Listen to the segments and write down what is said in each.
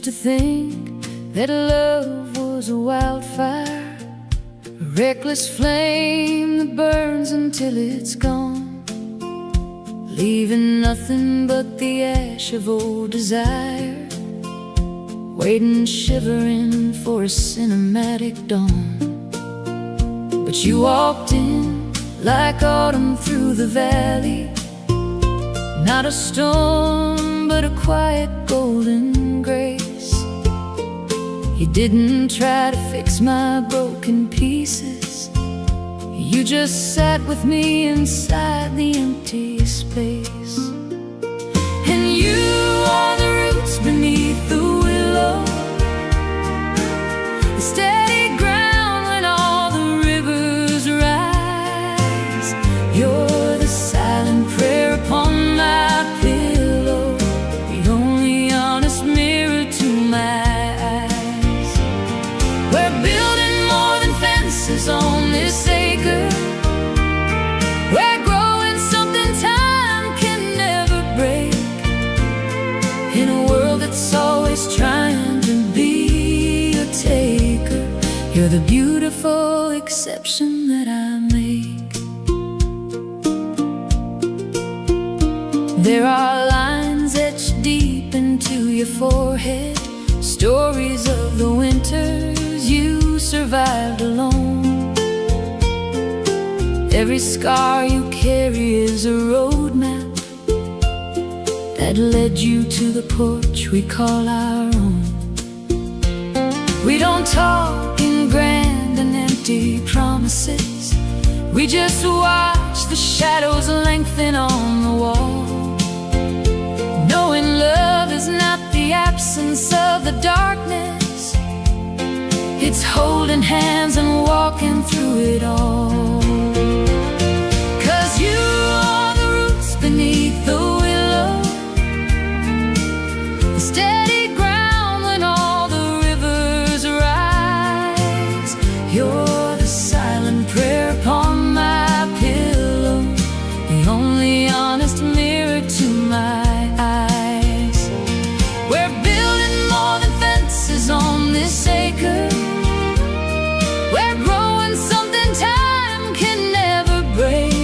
to think that love was a wildfire, a reckless flame that burns until it's gone, leaving nothing but the ash of old desire, waiting, shivering for a cinematic dawn. But you walked in like autumn through the valley, not a storm, but a quiet golden grace. You didn't try to fix my broken pieces, you just sat with me inside the empty space. And you are the roots beneath the willow, the steady ground when all the rivers rise. You're the silent prayer upon my pillow, the only honest mirror to my eyes. We're building more than fences on this acre, we're growing something time can never break, in a world that's always trying to be a taker. You're the beautiful exception that I make. There are lines etched deep into your forehead, stories of the winters you survived alone. Every scar you carry is a roadmap that led you to the porch we call our own. We don't talk in grand and empty promises, we just watch the shadows lengthen on the wall, knowing love is not the absence of the darkness, it's holding hands and walking through it all. 'Cause you are the roots beneath the willow, the steady ground when all the rivers rise. You're the silent prayer upon my pillow, the only honest mirror to my eyes. We're building more than fences on this acre, we're growing something time can never break,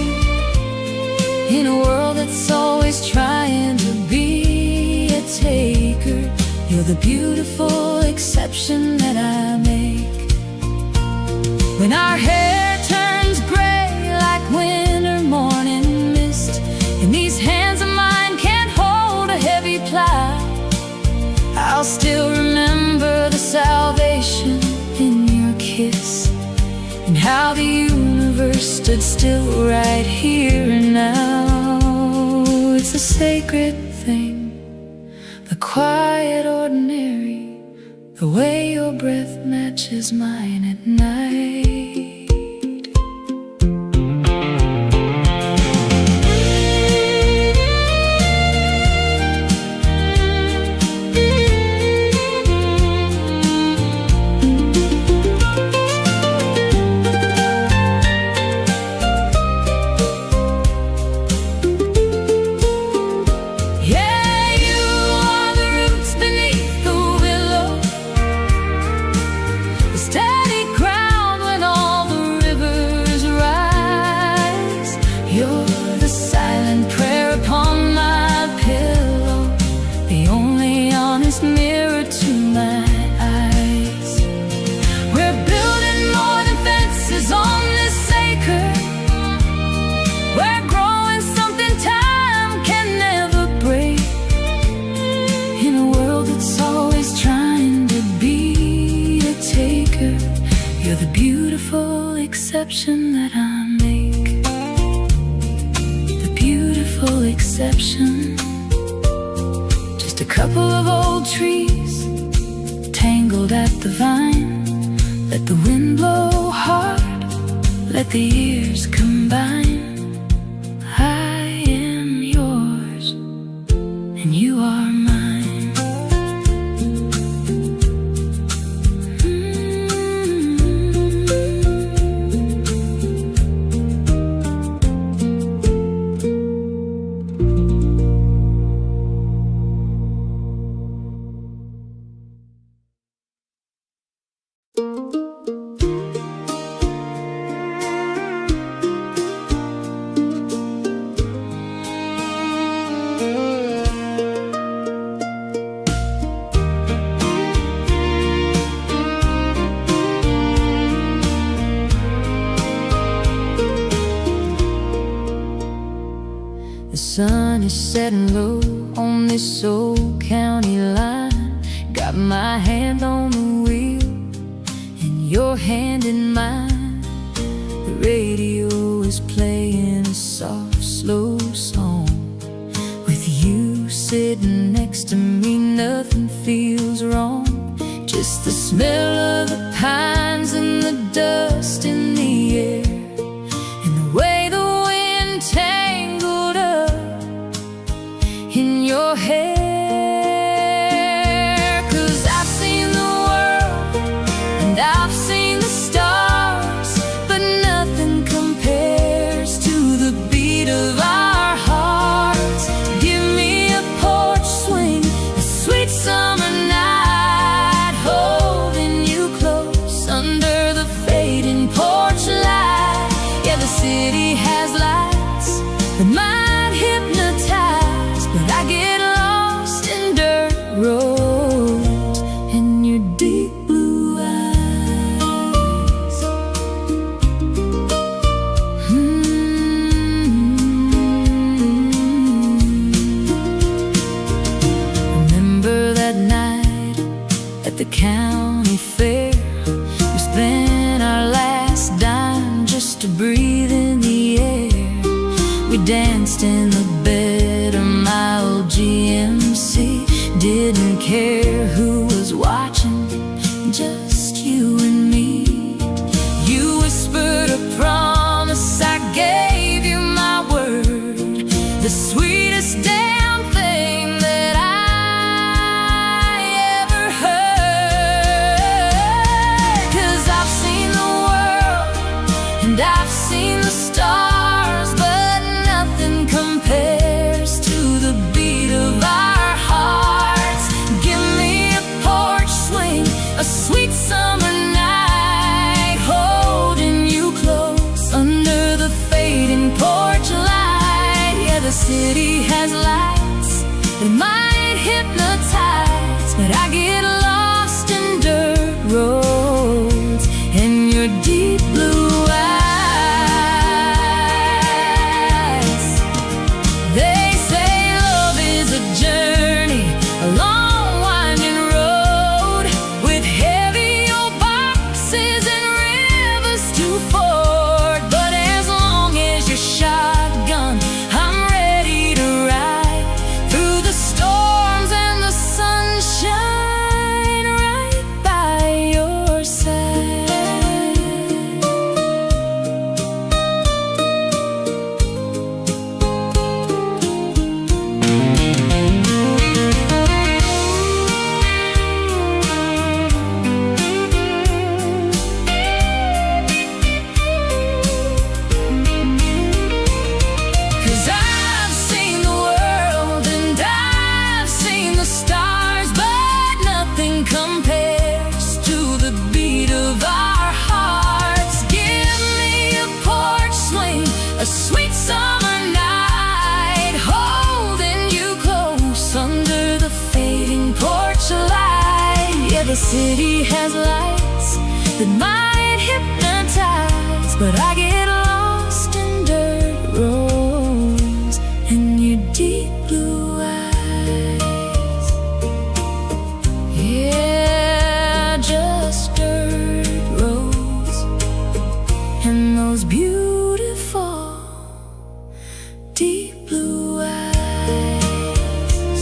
in a world that's always trying to be a taker. You're the beautiful exception that I make. When our hair turns gray like winter morning mist, and these hands of mine can't hold a heavy plow, I'll still remember the salvation in your kiss, and how the universe stood still right here and now. It's a sacred thing, the quiet ordinary, the way your breath matches mine at night. Mirror to my eyes. We're building more than fences on this acre, we're growing something time can never break, in a world that's always trying to be a taker. You're the beautiful exception that I make, the beautiful exception. Just a couple of old trees tangled at the vine, let the wind blow hard, let the years combine. I am yours and you are mine. The sun is setting low on this old county line. Got my hand on the wheel and your hand in mine. The radio is playing a soft, slow song. With you sitting next to me, nothing feels wrong. Just the smell of the pines and the dust in the air, and the way the wind tangled up in your hair. 'Cause I've seen the world and I've seen the stars, but nothing compares to the beat of our hearts. Give me a porch swing, a sweet summer night, holding you close under the fading porch light. Yeah, the city has lights that might hypnotize, but I get lost in dirt roads and your deep blue eyes. Remember that night at the county fair? We spent our last dime just to breathe in the air. We danced in the bed of my old GMC. Didn't care who was watching, just you and me. You whispered a promise, I gave you my word. The sweetest damn thing that I ever heard. 'Cause I've seen the world and I've seen the stars, but nothing compares to the beat of our hearts. Give me a porch swing, a sweet summer night, holding you close under the fading porch light. Yeah, the city has lights that might hypnotize, but I get lost in dirt roads and your deep blue eyes. They say love is a journey, a long winding road, with heavy old boxes and rivers to ford. But as long as you're shotgun, I'm ready to ride through the storms and the sunshine, right by your side. 'Cause I've seen the world and I've seen the stars, but nothing compares to the beat of our hearts. Give me a porch swing, a sweet summer night, holding you close under the fading porch light. Yeah, the city has lights that might hypnotize, but I get lost in dirt roads and your deep blue eyes. Yeah, just dirt roads and those beautiful deep blue eyes.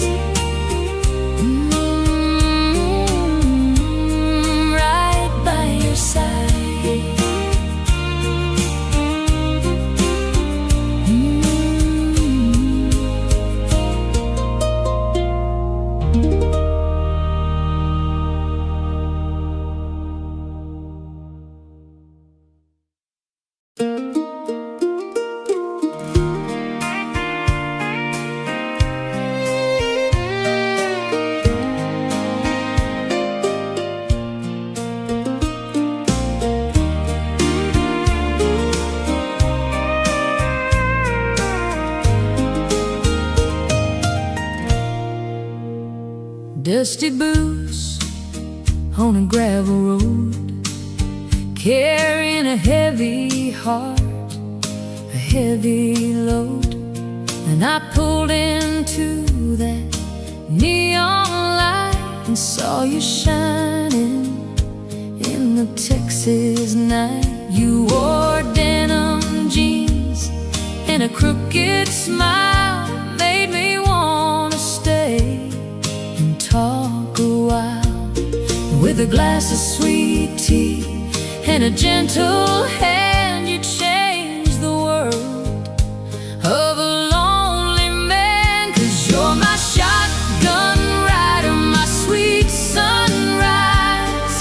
Right by your side. Dusty boots on a gravel road, carrying a heavy heart, a heavy load. And I pulled into that neon light and saw you shining in the Texas night. You wore denim jeans and a crooked smile made me wanna stay and talk a while. With a glass of sweet tea and a gentle hand, you changed the world of a lonely man. 'Cause you're my shotgun rider, my sweet sunrise,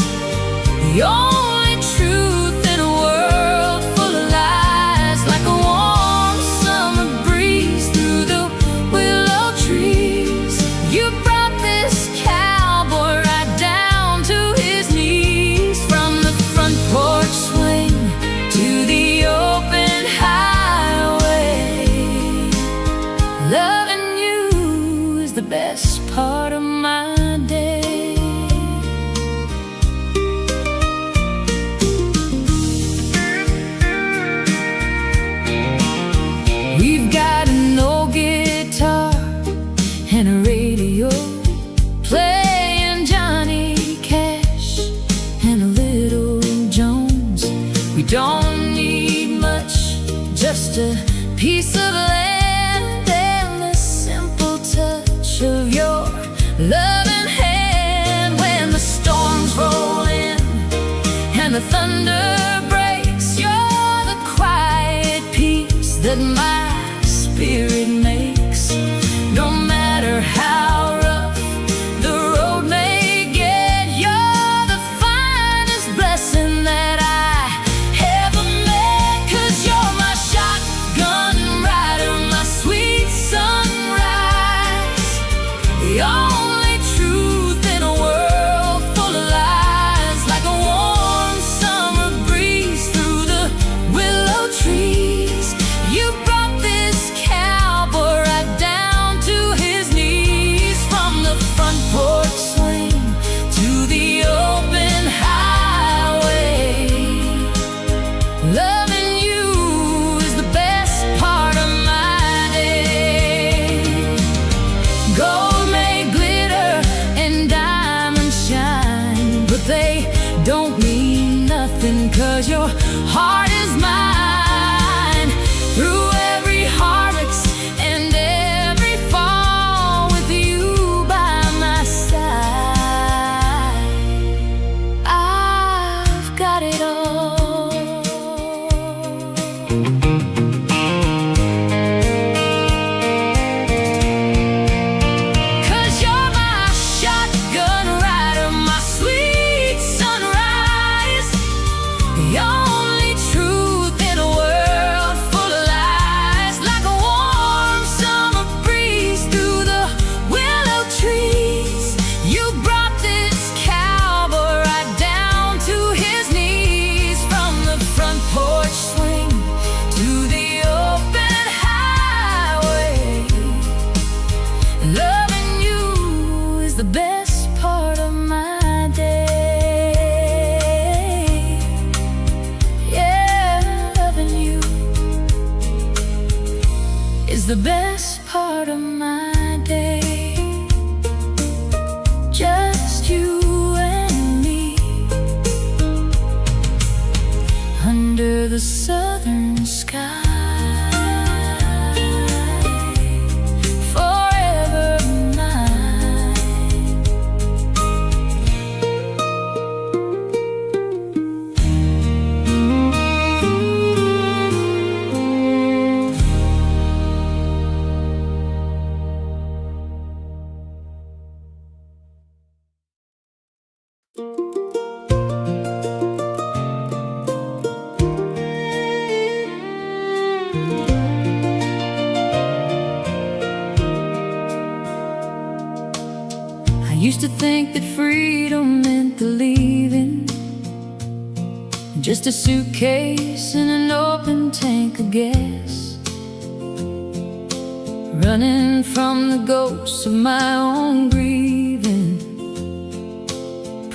the only truth in a world full of lies. Like a warm summer breeze through the willow trees, you brought this cowboy right down to his knees. From the front porch swing to the open highway, loving you is the best part of my day. We've got an old guitar and a radio playing Johnny Cash and a little Jones. We don't need much, just a piece of land and the simple touch of your loving hand. When the storms roll in and the thunder breaks, you're the quiet peace that my spirit makes. No matter how rough the road may get, you're the finest blessing that I ever met. 'Cause you're my shotgun rider, my sweet sunrise, the only truth in a world full of lies. Like a warm summer breeze through the willow trees, you brought this cowboy right down to his knees. From the front porch swing to the open highway, loving you is the best part of my day. Gold may glitter and diamonds shine, but they don't mean nothing 'cause your heart is mine. Through every harvest and every fall, with you by my side, I've got it all. 'Cause you're my shotgun rider, my sweet sunrise, the only truth in a world full of lies. Like a warm summer breeze through the willow trees, you brought this cowboy right down to his knees. From the front porch swing to the open highway, loving you is the best part of my day. Yeah, loving you is the best part of my day. Just you and me under the southern sky, forever mine. I used to think that freedom meant the leaving, just a suitcase and an open tank of gas, running from the ghosts of my own grieving,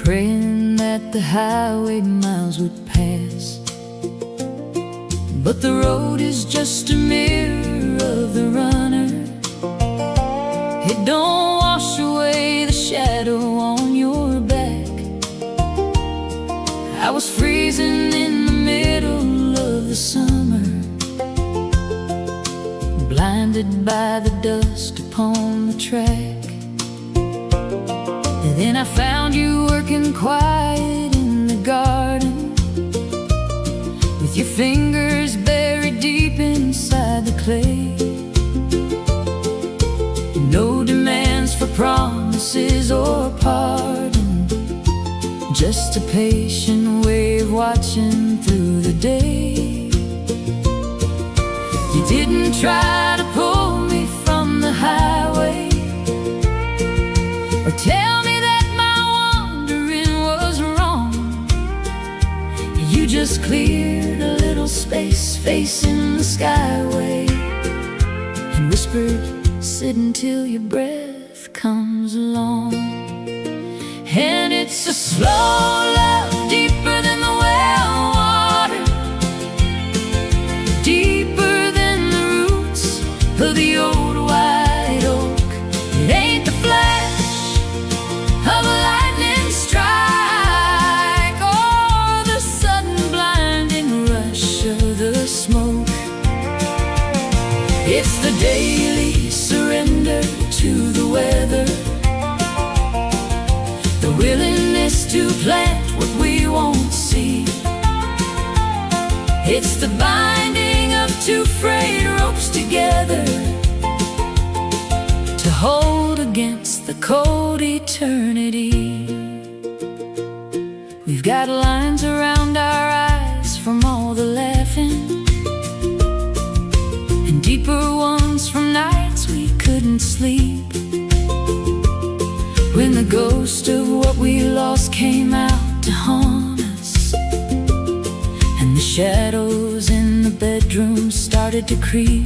praying that the highway miles would pass. But the road is just a mirror of the runner blinded by the dust upon the track. And then I found you working quiet in the garden, with your fingers buried deep inside the clay. No demands for promises or pardon, just a patient way of watching through the day. You didn't try to pull me from the highway, or tell me that my wandering was wrong. You just cleared a little space facing the skyway, and whispered, sit until your breath comes along. And it's a slow love, deeper than the well water, deeper than the roots of the old white oak. It ain't the flash of a lightning strike, or the sudden blinding rush of the smoke. It's the daily surrender to the weather, the willingness to plant what we won't see. It's the binding of two frayed ropes together, to hold against the cold eternity. We've got lines around our eyes from all the laughing, and deeper ones from nights we couldn't sleep, when the ghost of what we lost came out to haunt us, and the shadows in the bedroom started to creep.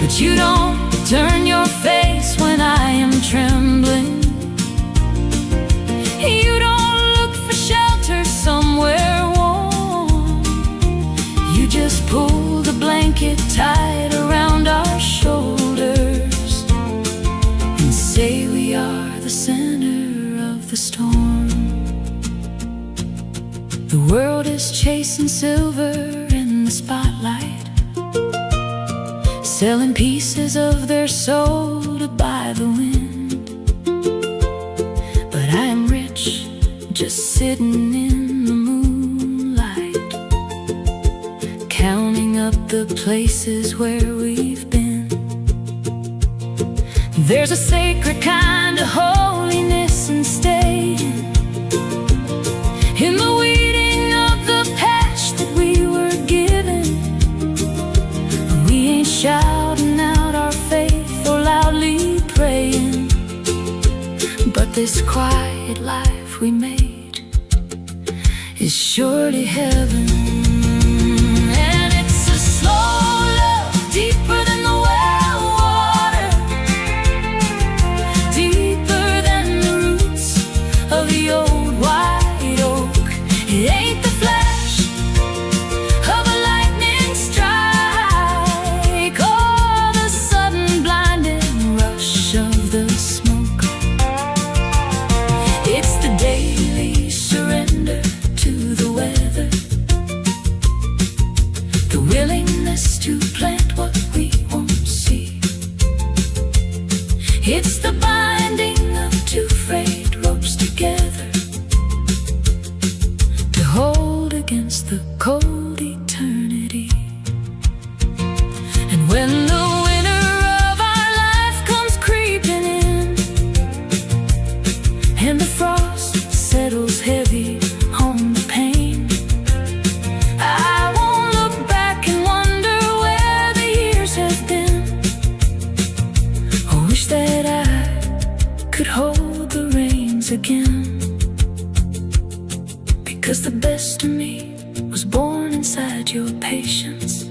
But you don't turn your face when I am trembling. You don't look for shelter somewhere warm. You just pull the blanket tight around our shoulders, and say we are the center of the storm. The world is chasing silver in the spotlight, selling pieces of their soul to buy the wind. But I am rich, just sitting in the moonlight, counting up the places where we've been. There's a sacred kind of holiness in staying in the weeding of the patch that we were given. We ain't shouting out our faith or loudly praying, but this quiet life we made is surely heaven. And it's a slow love, deeper than the well water, deeper than the roots of the old white oak. It ain't the flash of a lightning strike, or the sudden blinding rush of the smoke. It's the daily surrender to the weather, the willingness to plant what we won't see. It's the binding of two frayed ropes together, to hold against the cold eternity. And when the winter of our life comes creeping in, and the frost settles heavy on the pain, I won't look back and wonder where the years have been. I wish that I could hold the reins again, because the best of me was born inside your patience.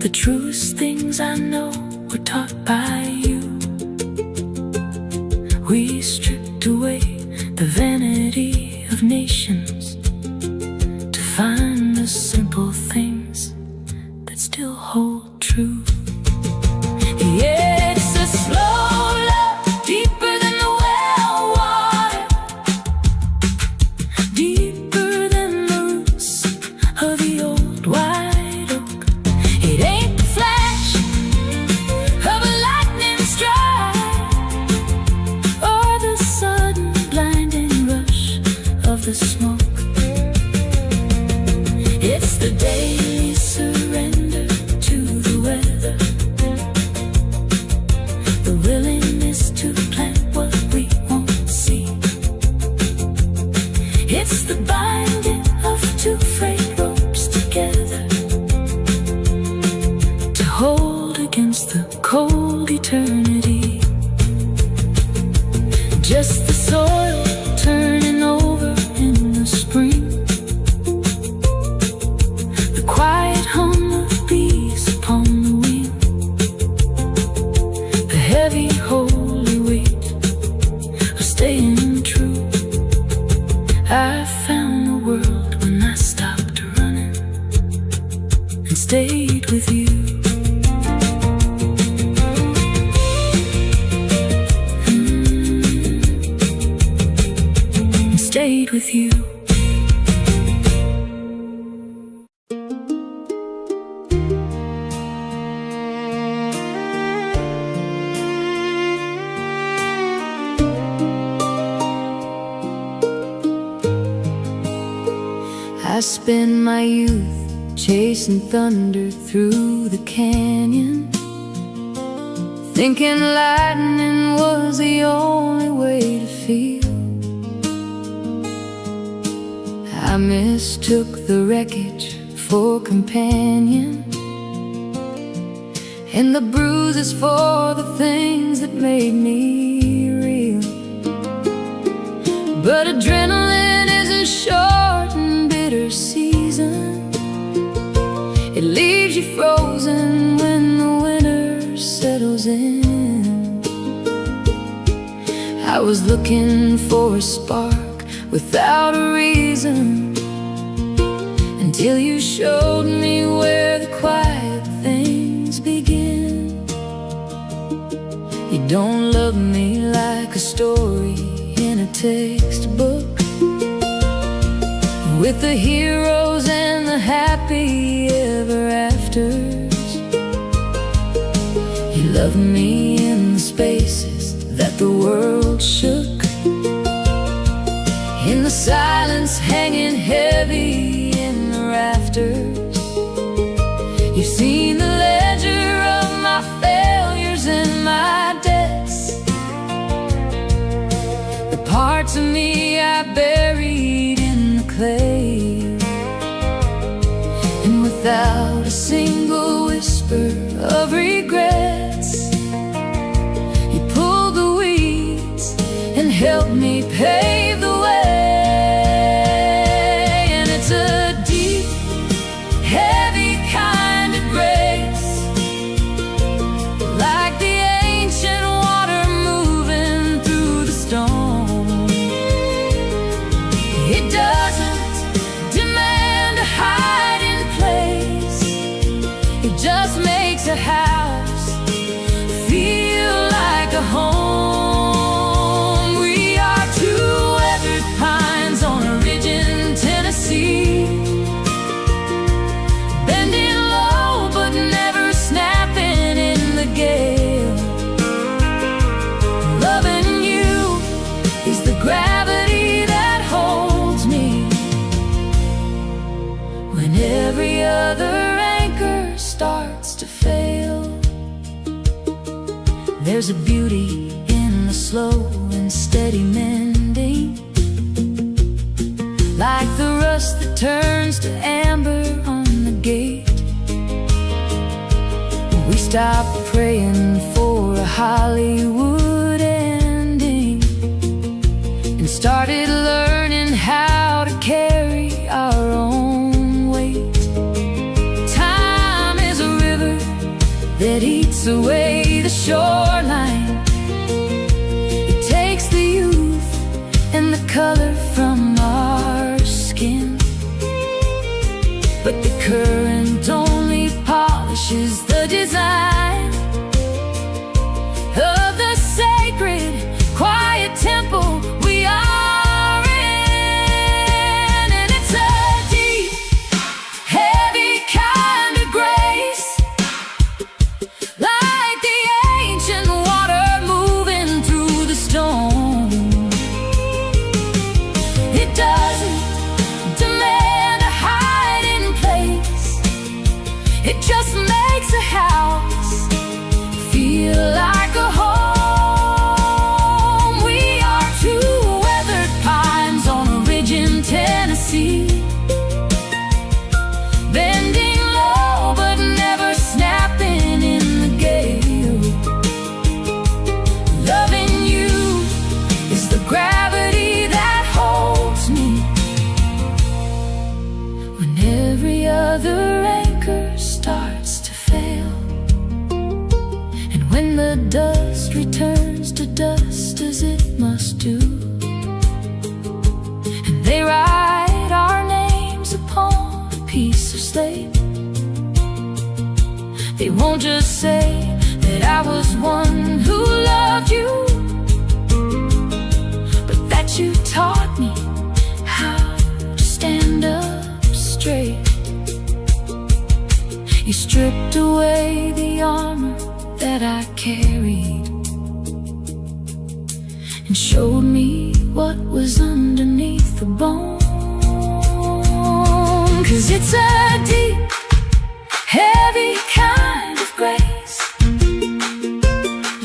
The truest things I know were taught by you. We stripped away the vanity of nations, to find the simple things that still hold true. Yeah, it's a slow love, deeper than the well water, deeper than the roots of the old white oak. hold against the cold eternity. Just the soil turning over in the spring, the quiet hum of bees upon the wing, the heavy holy weight of staying true. I found the world when I stopped running and stayed with you. Stayed with you. I spent my youth chasing thunder through the canyon, thinking lightning was the only way to feel. I mistook the wreckage for companion, and the bruises for the things that made me real. But adrenaline is a short and bitter season. It leaves you frozen when the winter settles in. I was looking for a spark without a reason, until you showed me where the quiet things begin. You don't love me like a story in a textbook, with the heroes and the happy ever afters. You love me in the spaces that the world shook, in the silence hanging heavy in the rafters. You've seen the ledger of my failures and my debts, the parts of me I buried in the clay. And without a single whisper of regrets, you pulled the weeds and helped me pave the way. Just makes a house feel like a home. We are two weathered pines on a ridge in Tennessee, bending low but never snapping in the gale. Loving you is the gravity that holds me when every other starts to fail. There's a beauty in the slow and steady mending, like the rust that turns to amber on the gate. We stopped praying for a Hollywood ending and started learning how to carry our own weight. That eats away the shoreline. It takes the youth and the color from our skin, but the current only polishes the design of the sacred, quiet temple we are in. And it's a deep, heavy kind of grace, like the ancient water moving through the stone. It doesn't demand a hiding place, it just makes a house feel like a home. We are two weathered pines on a ridge in Tennessee, bending low but never snapping when the dust returns to dust as it must do, and they write our names upon a piece of slate, they won't just say that I was one who loved you, but that you taught me how to stand up straight. You stripped away the armor that I carried and showed me what was underneath the bone. 'Cause it's a deep, heavy kind of grace,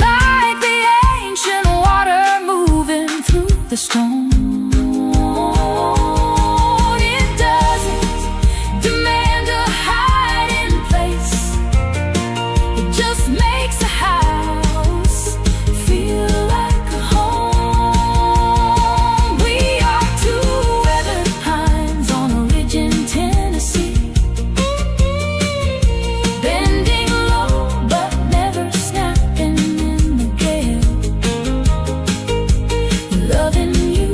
like the ancient water moving through the stone. It doesn't demand a hiding place, it just makes a house feel like a home. We are two weathered pines on a ridge in Tennessee, bending low but never snapping in the gale. Loving you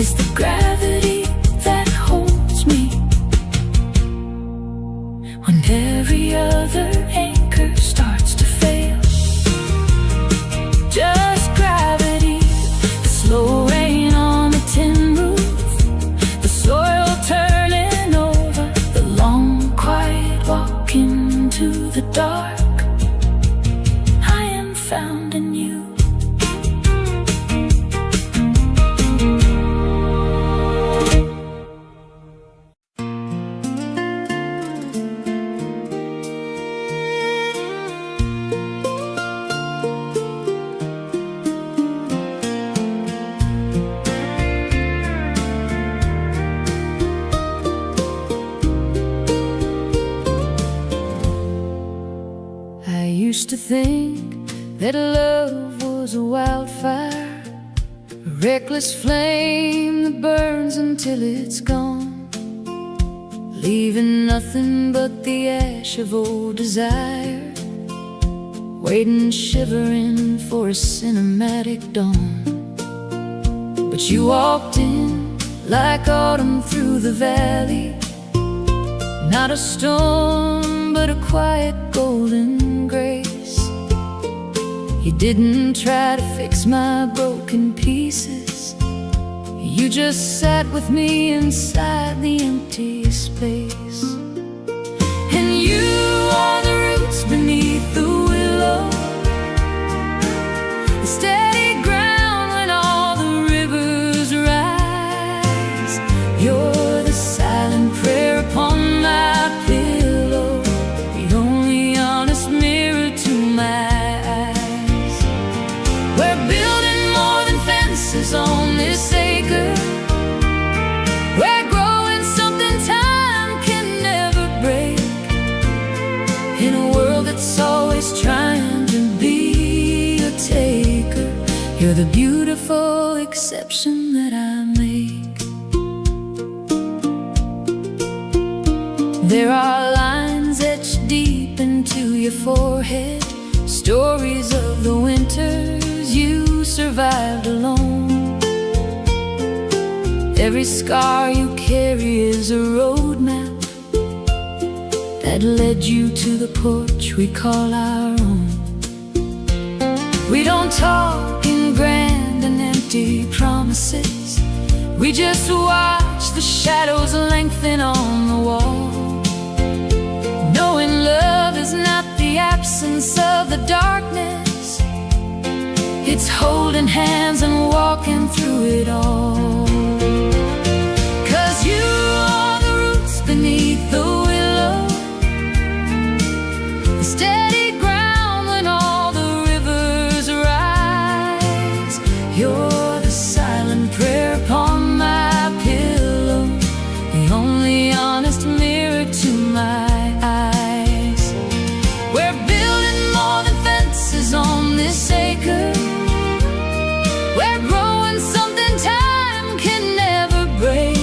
is the gravity that holds me when every other anchor starts to fail. Just gravity, the slow rain on the tin roof, the soil turning over, the long quiet walk into the dark. I am found in you. I used to think that love was a wildfire, a reckless flame that burns until it's gone, leaving nothing but the ash of old desire, waiting shivering for a cinematic dawn. But you walked in like autumn through the valley, not a storm but a quiet golden grace. You didn't try to fix my broken pieces, you just sat with me inside the empty space. And you are the roots beneath the willow, the steady ground when all the rivers rise. You're the silent prayer upon my pillow, the only honest mirror to my eyes. We're building more than fences on this acre, we're growing something time can never break, in a world that's always trying to be a taker. You're the beautiful exception that I make. There are lines etched deep into your forehead, stories of the winters you survived alone. Every scar you carry is a roadmap that led you to the porch we call our own. We don't talk in grand and empty promises, we just watch the shadows lengthen on the wall, knowing love is not the absence of the darkness, it's holding hands and walking through it all. 'Cause you are the roots beneath the willow, the steady ground when all the rivers rise. You're the silent prayer upon my pillow, the only honest mirror to my eyes. We're building more than fences on this acre, we're growing something time can never break,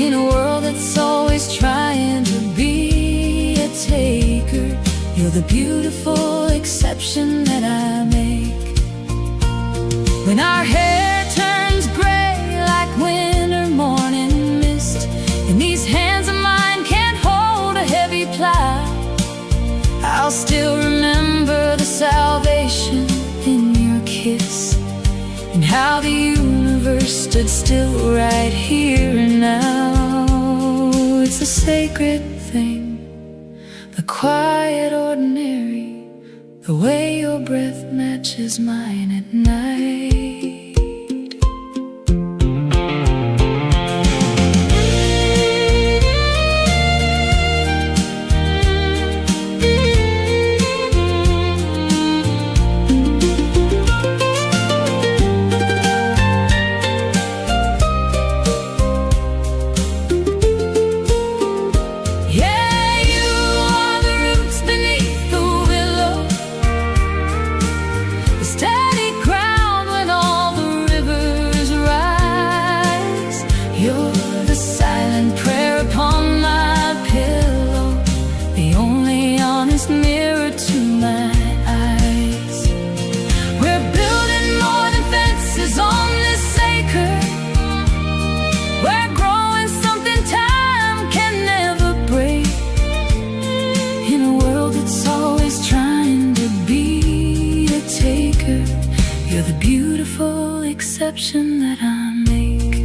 in a world that's always trying to be a taker. You're the beautiful exception that I make. When our hair turns gray like winter morning mist, and these hands of mine can't hold a heavy plow, I'll still remember the salvation in your kiss, and how the universe stood still right here and now. It's a sacred thing, the quiet ordinary, the way your breath matches mine at night. Mirror to my eyes. We're building more than fences on this acre. We're growing something time can never break, in a world that's always trying to be a taker. You're the beautiful exception that I make,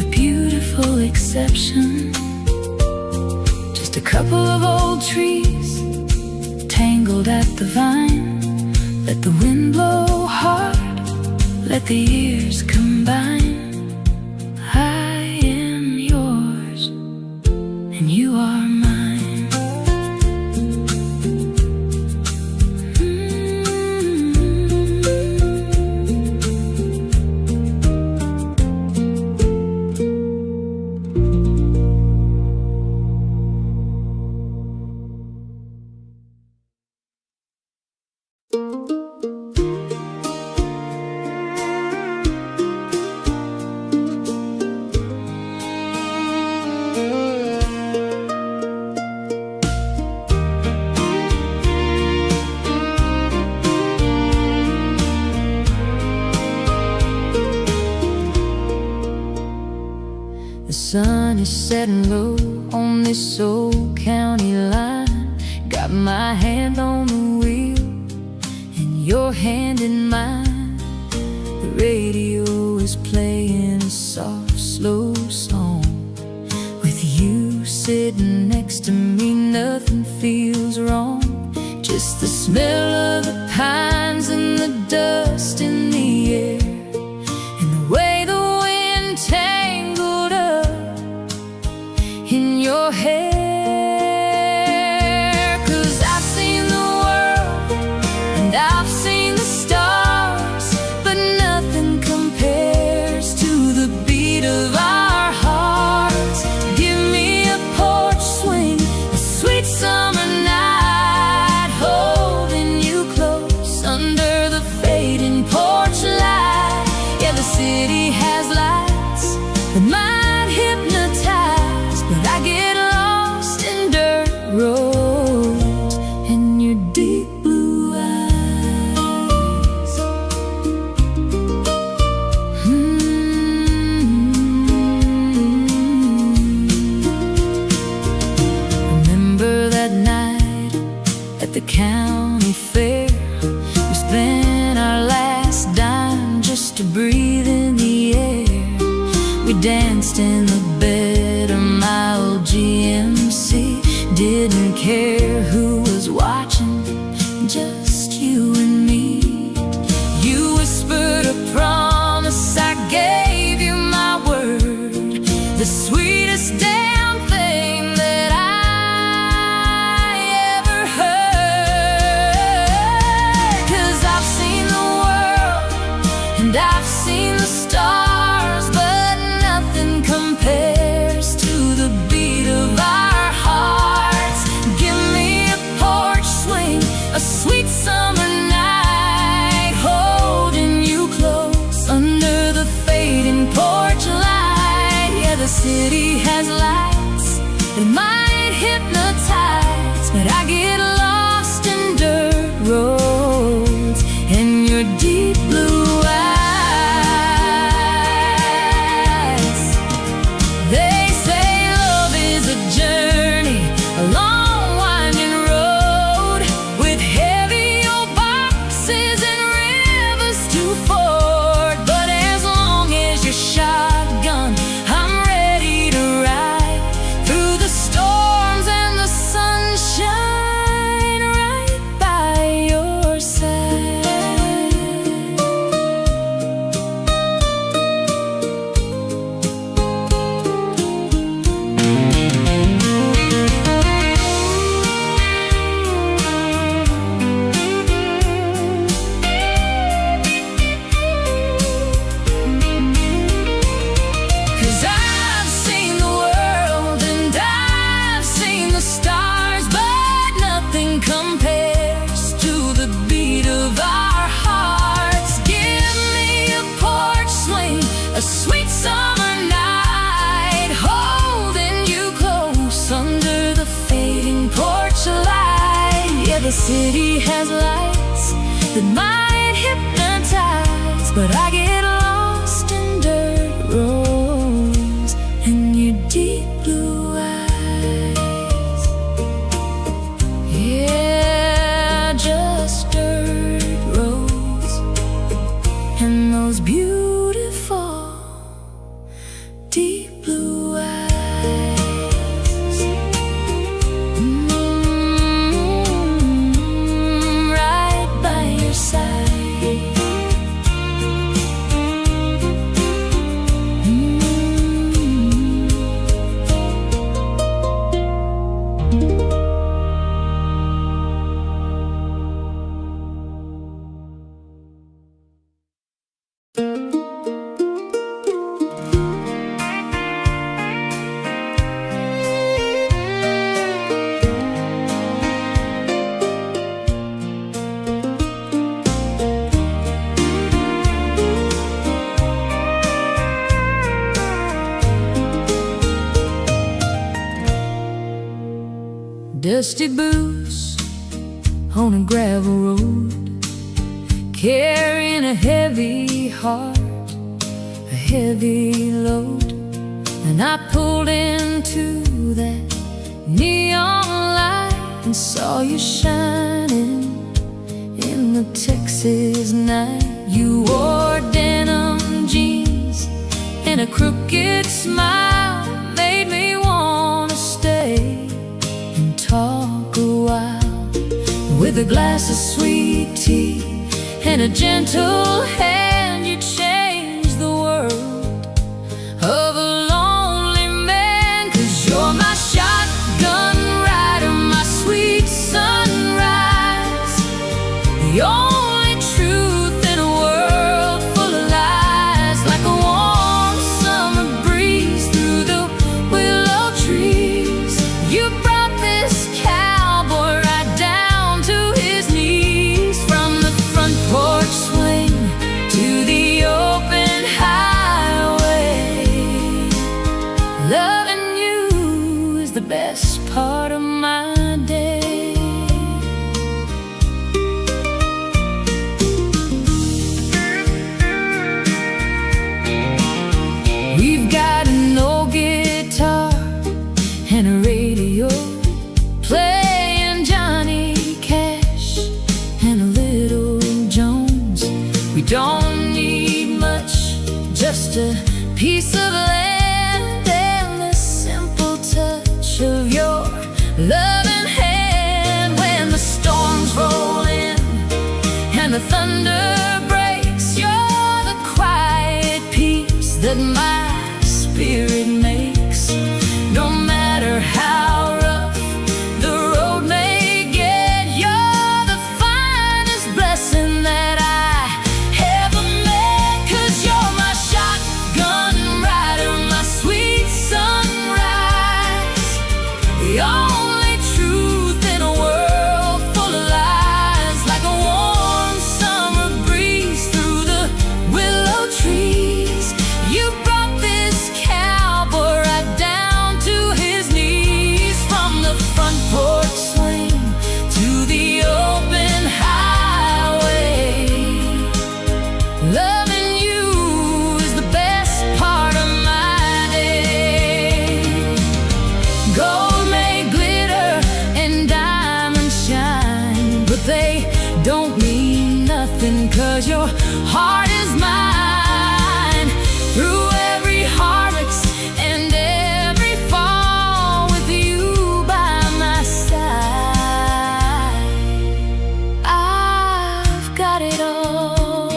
the beautiful exception. A couple of old trees tangled at the vine. Let the wind blow hard, let the years combine. I am yours and you are mine. The sun is setting low on this old county line. Got my hand on the wheel and your hand in mine. The radio is playing a soft, slow song. With you sitting next to me, nothing feels wrong. Just the smell of the pines and the dust in the air, and the way the wind tangled up in your hair. 'Cause I've seen the world and I've seen the stars, but nothing compares to the beat of our hearts. Give me a porch swing, a sweet summer night, holding you close under the fading porch light. Yeah, the city has lights that might hypnotize, but I get lost in dirt roads and your deep blue eyes. Remember that night at the county fair? We spent our last dime just to breathe in the air. We danced in the bed of my old GMC. Didn't care who was watching, just you and me. You whispered a promise, I gave you my word. The sweetest damn thing that I ever heard. the city has lights that might hypnotize, but I get lost in dirt roads and your deep blue eyes. Yeah, just dirt roads and those beautiful deep blue eyes. Dusty boots on a gravel road, carrying a heavy heart, a heavy load. And I pulled into that neon light and saw you shining in the Texas night. You wore denim jeans and a crooked smile made me wanna stay and talk a while. With a glass of sweet tea and a gentle hand, you changed the world of a lonely man. 'Cause you're my shotgun rider, my sweet sunrise, the only truth in a world full of lies. Like a warm summer breeze through the willow trees, you brought this cowboy right down to his knees. From the front porch swing to the open highway, loving you is the best part of my day. We've got an old guitar and a radio playing Johnny Cash and a little Jones. We don't need much, just a piece of land and the simple touch of your loving hand. When the storms roll in and the thunder breaks, you're the quiet peace that my spirit makes. No matter how rough the road may get, you're the finest blessing that I ever met. 'Cause you're my shotgun rider, my sweet sunrise, the only truth in a world full of lies. Like a warm summer breeze through the willow trees, you brought this cowboy right down to his knees. From the front porch swing to the open highway, loving you is the best part of my day. Gold may glitter and diamonds shine, but they don't mean nothing 'cause your heart is mine. Through every harvest and every fall, with you by my side, I've got it all.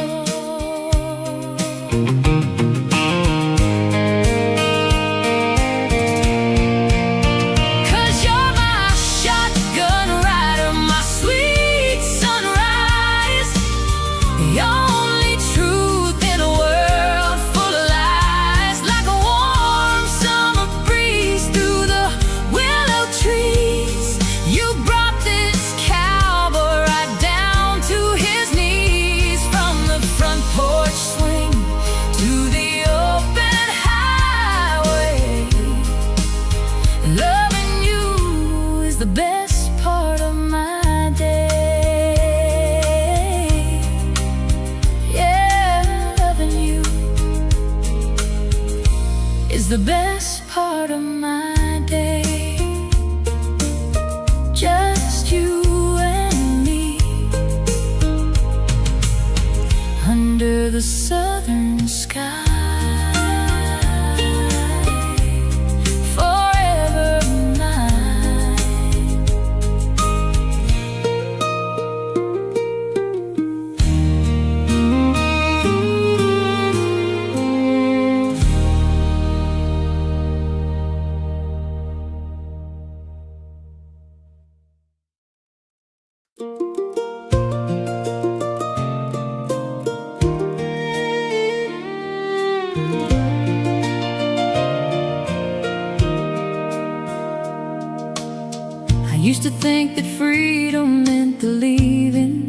'Cause you're my shotgun rider, my sweet sunrise, the only truth in a just you and me, under the southern sky. I used to think that freedom meant the leaving,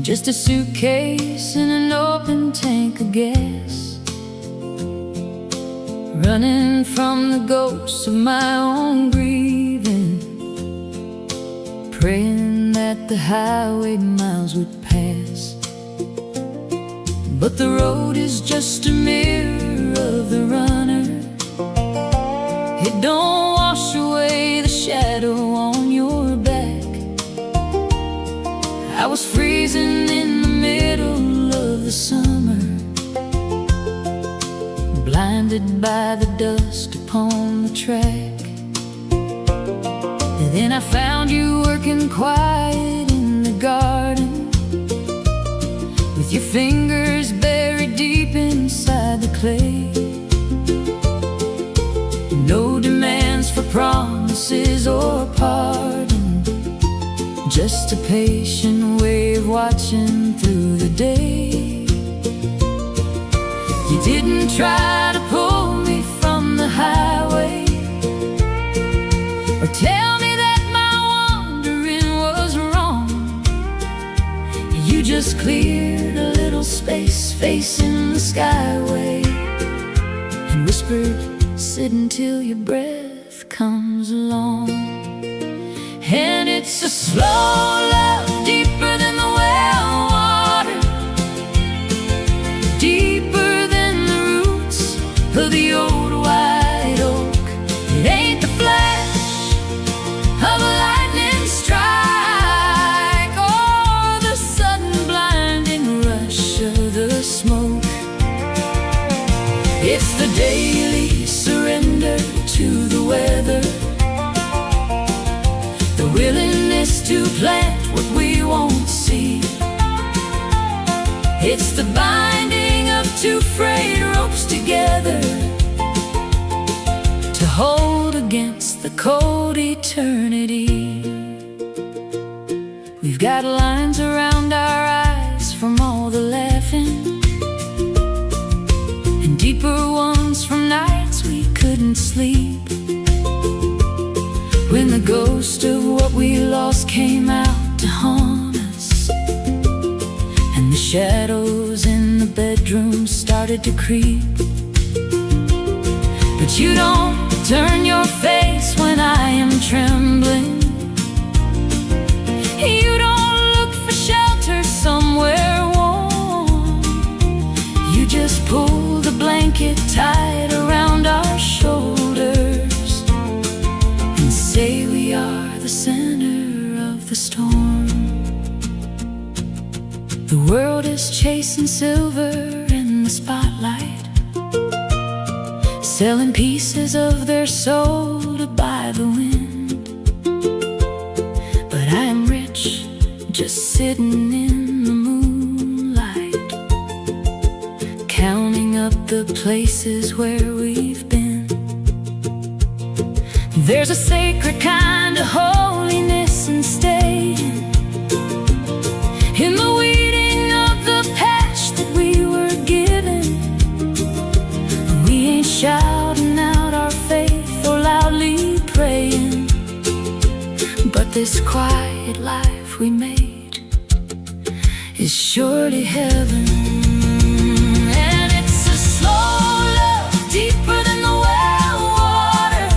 just a suitcase and an open tank of gas, running from the ghosts of my own grieving, praying that the highway miles would pass. But the road is just a mirror of the runner. It don't wash away the shadow on your back. I was freezing in the middle of the summer, blinded by the dust upon the track. And then I found you working quiet in the garden, with your fingers buried deep inside the clay. No demands for promises or pardon, just a patient way of watching through the day. You didn't try to pull me from the highway, or tell me that my wandering was wrong. You just cleared a little space facing the skyway, and whispered, sit until your breath comes along. And it's a slow love, deeper than the well water, deeper than the roots of the old white oak. It ain't the flash of a lightning strike, or the sudden blinding rush of the smoke. It's the daily surrender to the weather, the willingness to plant what we won't see. It's the binding of two frayed ropes together, to hold against the cold eternity. We've got lines around our eyes from all the laughing, and deeper ones from nights we couldn't sleep, when the ghost of what we lost came out to haunt us, and the shadows in the bedroom started to creep. But you don't turn your face when I am trembling. You don't look for shelter somewhere warm. You just pull the blanket tight around our shoulders, and say we are the center of the storm. The world is chasing silver in the spotlight, selling pieces of their soul to buy the wind. But I am rich, just sitting in the moonlight, counting up the places where we've been. There's a sacred kind of holiness in staying in the weeding of the patch that we were given. We ain't shouting out our faith or loudly praying, but this quiet life we made is surely heaven. And it's a slow love, deeper than the well water,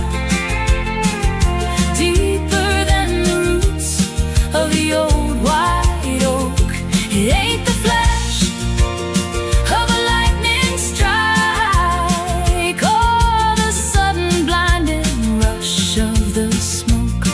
deeper than the roots of the old white oak. It ain't the flash of a lightning strike, or the sudden blinding rush of the smoke.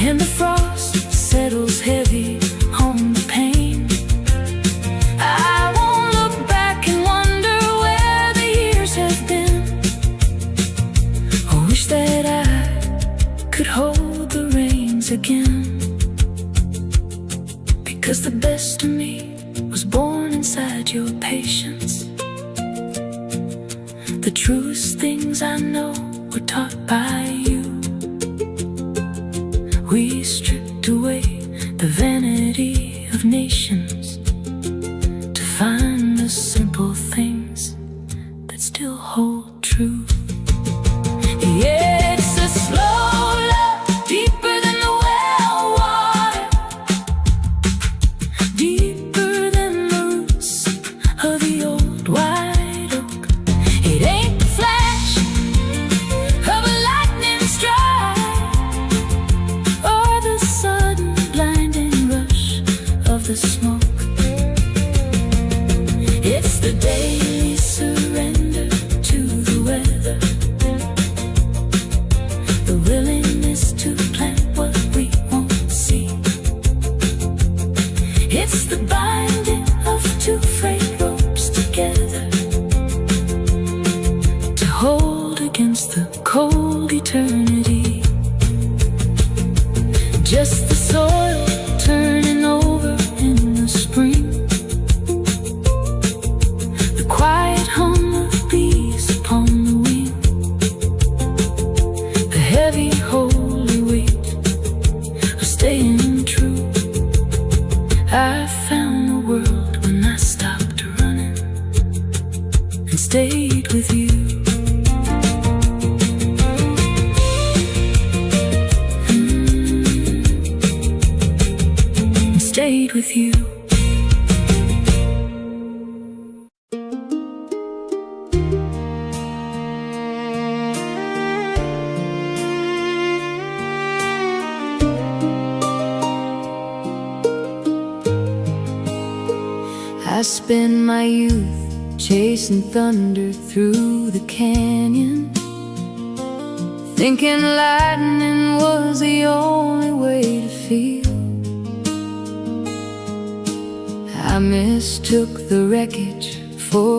and the frost settles heavy on the pane. I won't look back and wonder where the years have been. I wish that I could hold the reins again, because the best of me was born inside your patience. The truest things I know were taught by you. We stripped away the vanity of nations to find the simple things that still hold true. Yeah, it's a slow love, deeper than the well water, deeper than the roots of the old white oak. It ain't the flash of a lightning strike or the sudden blinding rush of the smoke. It's the daily surrender to the weather, the willingness to plant what we won't see. It's the binding of two frayed ropes together to hold against the cold eternity. Just the soil turning over in the spring, the quiet hum of bees upon the wing, the heavy holy weight of staying true. I found the world when I stopped running and stayed with you. Stayed with you. I spent my youth chasing thunder through the canyon, thinking lightning was the only way to feel. I mistook the wreckage